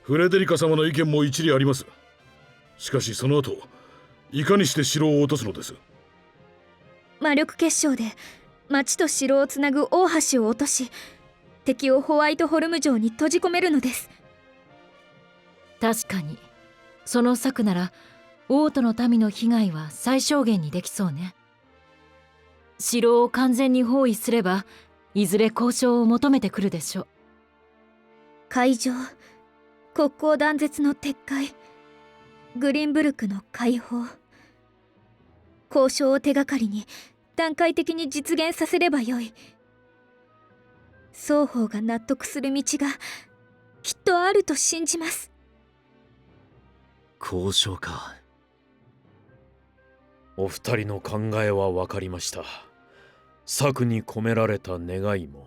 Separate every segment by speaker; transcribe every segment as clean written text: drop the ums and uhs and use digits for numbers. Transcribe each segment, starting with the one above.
Speaker 1: フレデリカ様の意見も一理あります。しかしその後、いかにして城を落とすのです？
Speaker 2: 魔力結晶で町と城をつなぐ大橋を落とし、敵をホワイトホルム城に閉じ込めるのです。
Speaker 3: 確かにその策なら王都の民の被害は最小限にできそうね。城を完全に包囲すればいずれ交渉を求めてくるでしょう。
Speaker 2: 海上、国交断絶の撤回、グリンブルクの解放、交渉を手がかりに段階的に実現させればよい。双方が納得する道がきっとあると信じます。
Speaker 4: 交渉か。
Speaker 5: お二人の考えは分かりました。策に込められた願いも。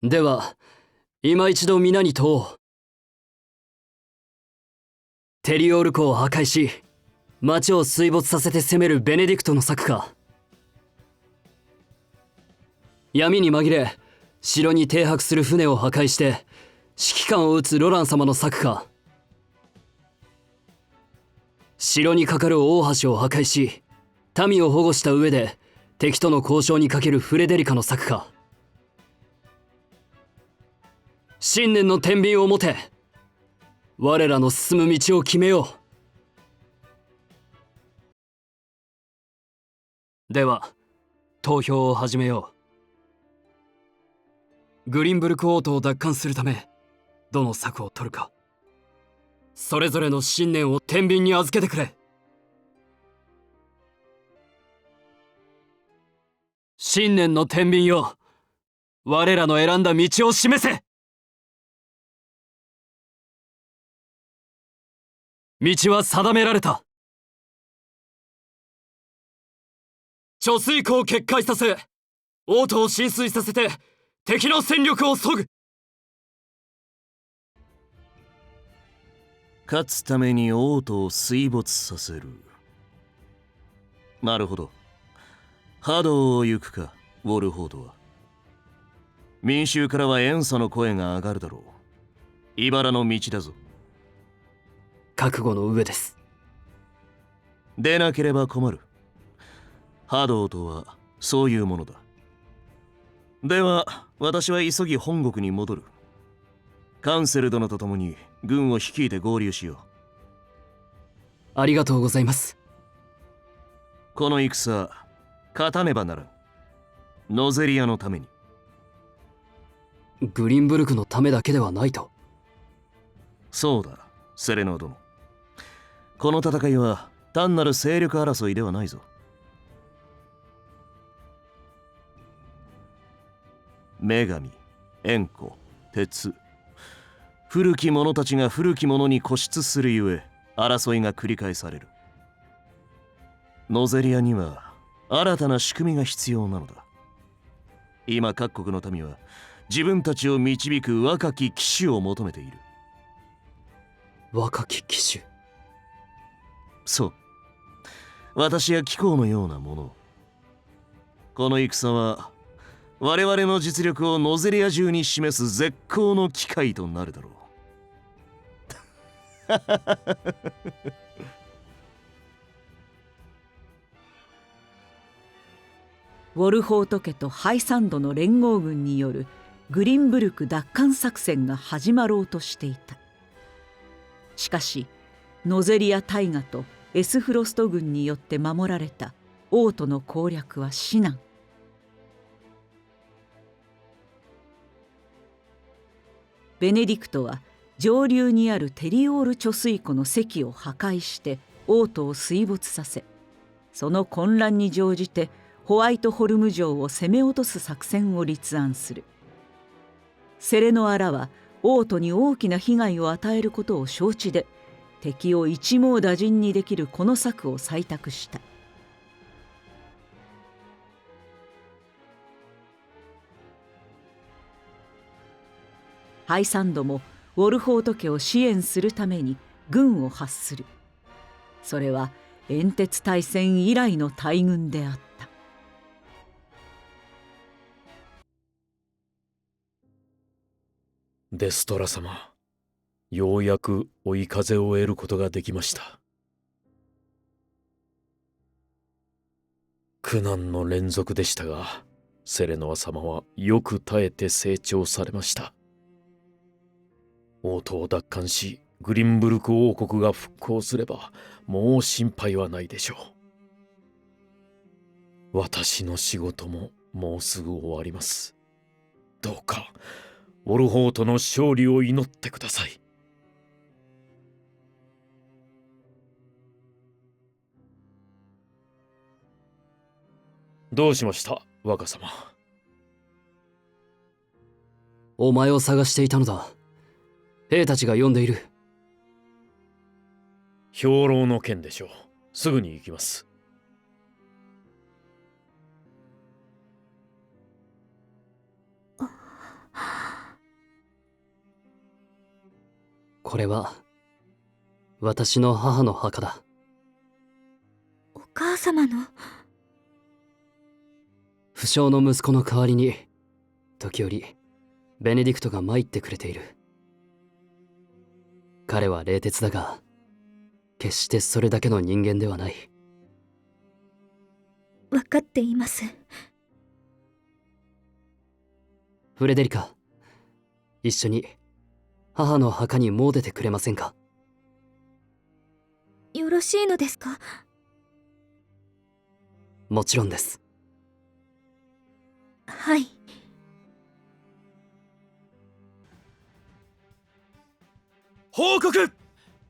Speaker 4: では今一度皆に問おう。テリオール湖を破壊し町を水没させて攻めるベネディクトの策か、闇に紛れ城に停泊する船を破壊して指揮官を撃つロラン様の策か、城にかかる大橋を破壊し民を保護した上で敵との交渉にかけるフレデリカの策か、信念の天秤を持て我らの進む道を決めよう。では投票を始めよう。グリンブルク王都を奪還するためどの策を取るか、それぞれの信念を天秤に預けてくれ。信念の天秤よ、我らの選んだ道を示せ。道は定められた。貯水湖を決壊させ王都を浸水させて敵の戦力を削ぐ。
Speaker 6: 勝つために王都を水没させる。なるほど。波動を行くか、ウォルフォードは。民衆からは怨嗟の声が上がるだろう。茨の道だぞ。
Speaker 4: 覚悟の上です。
Speaker 6: 出なければ困る。波動とはそういうものだ。では私は急ぎ本国に戻る。カンセル殿と共に軍を率いて合流しよう。
Speaker 4: ありがとうございます。
Speaker 6: この戦勝たねばならん。ノゼリアのために。
Speaker 4: グリンブルクのためだけではないと。
Speaker 6: そうだ、セレノー殿。この戦いは単なる勢力争いではないぞ。女神、縁故、鉄、古き者たちが古き者に固執するゆえ争いが繰り返される。ノゼリアには新たな仕組みが必要なのだ。今各国の民は自分たちを導く若き騎手を求めている。
Speaker 4: 若き騎手。
Speaker 6: そう、私や貴公のようなもの。この戦は我々の実力をノゼリア中に示す絶好の機会となるだろ
Speaker 7: うウォルフォート家とハイサンドの連合軍によるグリンブルク奪還作戦が始まろうとしていた。しかしノゼリア大河とエスフロスト軍によって守られた王都の攻略は至難。ベネディクトは上流にあるテリオール貯水湖の堰を破壊して王都を水没させ、その混乱に乗じてホワイトホルム城を攻め落とす作戦を立案する。セレノアらは王都に大きな被害を与えることを承知で、敵を一網打尽にできるこの策を採択した。ハイサンドもウォルフォート家を支援するために軍を発する。それは煙鉄大戦以来の大軍であった。
Speaker 5: デストラ様、ようやく追い風を得ることができました。苦難の連続でしたが、セレノア様はよく耐えて成長されました。王都を奪還し、グリンブルク王国が復興すれば、もう心配はないでしょう。私の仕事ももうすぐ終わります。どうか、ウォルホートの勝利を祈ってください。どうしました、若様。
Speaker 4: お前を探していたのだ。兵たちが呼んでいる。
Speaker 5: 兵糧の件でしょう。すぐに行きます。
Speaker 4: これは私の母の墓だ。
Speaker 2: お母様の。
Speaker 4: 不肖の息子の代わりに時折ベネディクトが参ってくれている。彼は冷徹だが決してそれだけの人間ではない。
Speaker 2: 分かっています。
Speaker 4: フレデリカ、一緒に母の墓に詣でてくれませんか？
Speaker 2: よろしいのですか？
Speaker 4: もちろんです。
Speaker 2: はい。
Speaker 8: 報告！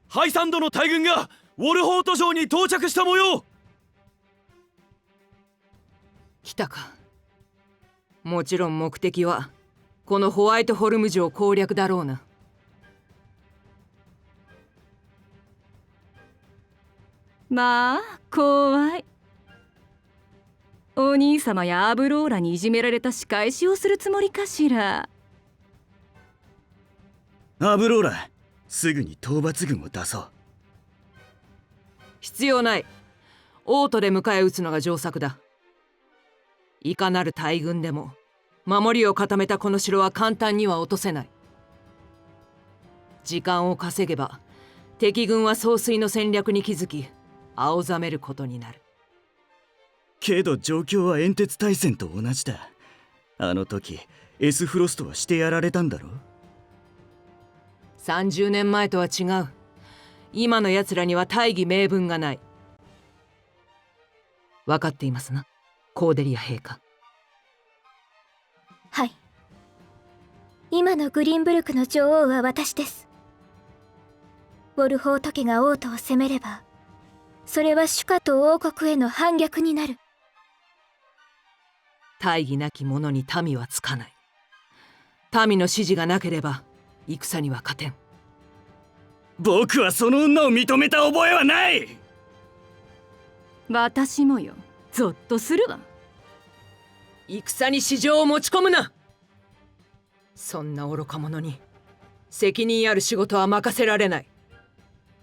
Speaker 8: ハイサンドの大軍がウォルホート城に到着した模様。
Speaker 9: 来たか。もちろん目的はこのホワイトホルム城攻略だろうな。
Speaker 10: まあ怖い。お兄様やアブローラにいじめられた仕返しをするつもりかしら。
Speaker 8: アブローラ、すぐに討伐軍を出そう。
Speaker 9: 必要ない。王都で迎え撃つのが上策だ。いかなる大軍でも守りを固めたこの城は簡単には落とせない。時間を稼げば敵軍は総帥の戦略に気づき青ざめることになる。
Speaker 8: けど状況は煙鉄大戦と同じだ。あの時エスフロストはしてやられたんだろ。
Speaker 9: 30年前とは違う。今の奴らには大義名分がない。分かっていますな、コーデリア陛下。
Speaker 2: はい。今のグリンブルクの女王は私です。ウォルホート家が王都を攻めれば、それはシュカト王国への反逆になる。
Speaker 9: 大義なき者に民はつかない。民の支持がなければ戦には勝てん。
Speaker 8: 僕はその女を認めた覚えはない。
Speaker 10: 私もよ、ゾッとするわ。
Speaker 9: 戦に市場を持ち込むな。そんな愚か者に責任ある仕事は任せられない。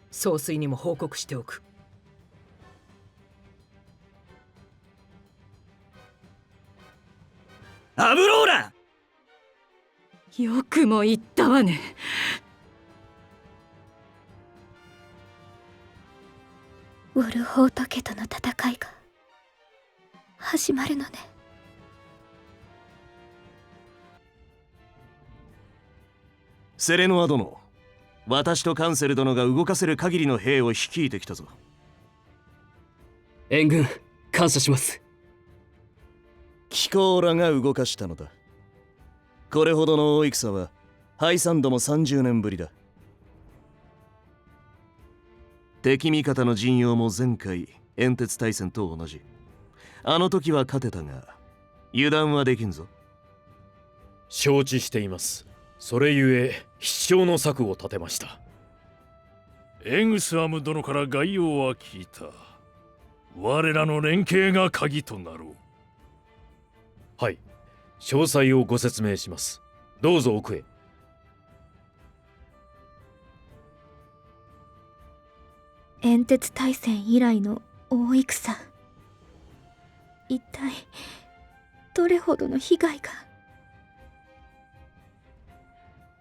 Speaker 9: 総帥にも報告しておく。
Speaker 8: アブローラ！
Speaker 10: よくも言ったわね。
Speaker 2: ウォルホート家との戦いが始まるのね。
Speaker 6: セレノア殿、私とカンセル殿が動かせる限りの兵を率いてきたぞ。
Speaker 4: 援軍感謝します。
Speaker 6: キコーラが動かしたのだ。これほどの大戦はハイサンドも30年ぶりだ。敵味方の陣容も前回煙鉄大戦と同じ。あの時は勝てたが油断はできんぞ。
Speaker 5: 承知しています。それゆえ必勝の策を立てました。
Speaker 1: エグスアム殿から概要は聞いた。我らの連携が鍵となろう。
Speaker 5: はい、詳細をご説明します。どうぞ奥へ。
Speaker 2: 煙鉄大戦以来の大戦。一体どれほどの被害が。